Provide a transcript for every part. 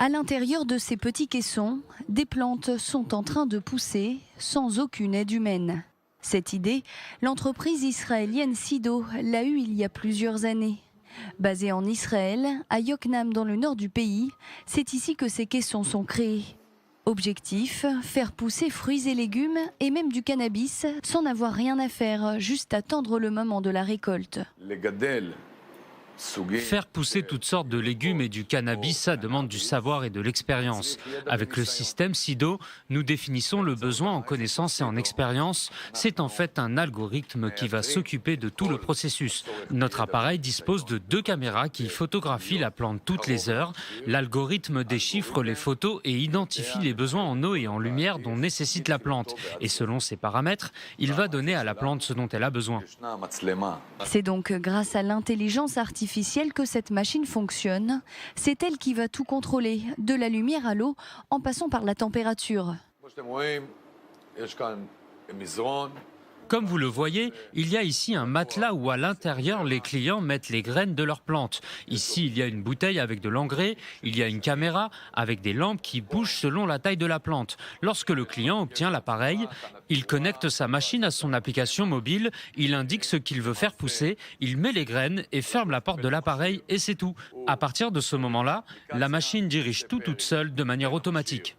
À l'intérieur de ces petits caissons, des plantes sont en train de pousser sans aucune aide humaine. Cette idée, l'entreprise israélienne Sido l'a eue il y a plusieurs années. Basée en Israël, à Yokneam dans le nord du pays, c'est ici que ces caissons sont créés. Objectif, faire pousser fruits et légumes et même du cannabis sans avoir rien à faire, juste attendre le moment de la récolte. Faire pousser toutes sortes de légumes et du cannabis, ça demande du savoir et de l'expérience. Avec le système SIDO, nous définissons le besoin en connaissance et en expérience. C'est en fait un algorithme qui va s'occuper de tout le processus. Notre appareil dispose de 2 caméras qui photographient la plante toutes les heures. L'algorithme déchiffre les photos et identifie les besoins en eau et en lumière dont nécessite la plante. Et selon ces paramètres, il va donner à la plante ce dont elle a besoin. C'est donc grâce à l'intelligence artificielle que cette machine fonctionne. C'est elle qui va tout contrôler, de la lumière à l'eau, en passant par la température. Comme vous le voyez, il y a ici un matelas où à l'intérieur les clients mettent les graines de leurs plantes. Ici, il y a une bouteille avec de l'engrais, il y a une caméra avec des lampes qui bougent selon la taille de la plante. Lorsque le client obtient l'appareil, il connecte sa machine à son application mobile, il indique ce qu'il veut faire pousser, il met les graines et ferme la porte de l'appareil et c'est tout. À partir de ce moment-là, la machine dirige tout toute seule de manière automatique.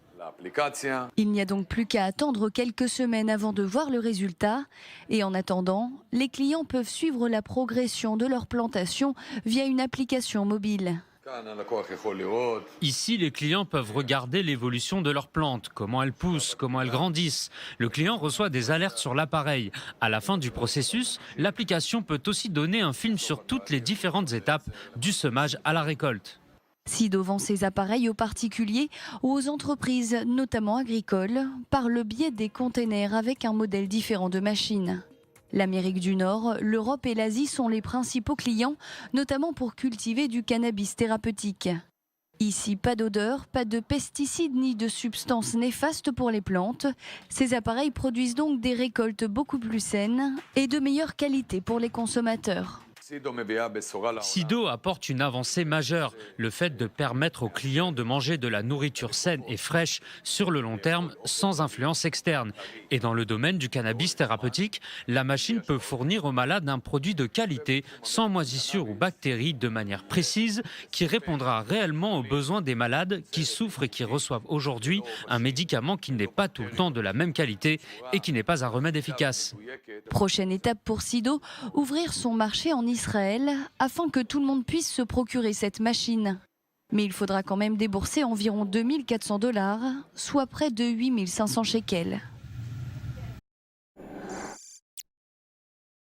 Il n'y a donc plus qu'à attendre quelques semaines avant de voir le résultat. Et en attendant, les clients peuvent suivre la progression de leur plantation via une application mobile. Ici, les clients peuvent regarder l'évolution de leurs plantes, comment elles poussent, comment elles grandissent. Le client reçoit des alertes sur l'appareil. À la fin du processus, l'application peut aussi donner un film sur toutes les différentes étapes du semage à la récolte. Sido vend ses appareils aux particuliers ou aux entreprises, notamment agricoles, par le biais des containers avec un modèle différent de machine. L'Amérique du Nord, l'Europe et l'Asie sont les principaux clients, notamment pour cultiver du cannabis thérapeutique. Ici, pas d'odeur, pas de pesticides ni de substances néfastes pour les plantes. Ces appareils produisent donc des récoltes beaucoup plus saines et de meilleure qualité pour les consommateurs. SIDO apporte une avancée majeure, le fait de permettre aux clients de manger de la nourriture saine et fraîche sur le long terme sans influence externe. Et dans le domaine du cannabis thérapeutique, la machine peut fournir aux malades un produit de qualité, sans moisissures ou bactéries, de manière précise, qui répondra réellement aux besoins des malades qui souffrent et qui reçoivent aujourd'hui un médicament qui n'est pas tout le temps de la même qualité et qui n'est pas un remède efficace. Prochaine étape pour Sido, ouvrir son marché en Israël afin que tout le monde puisse se procurer cette machine. Mais il faudra quand même débourser environ 2 400 $, soit près de 8 500 shekels.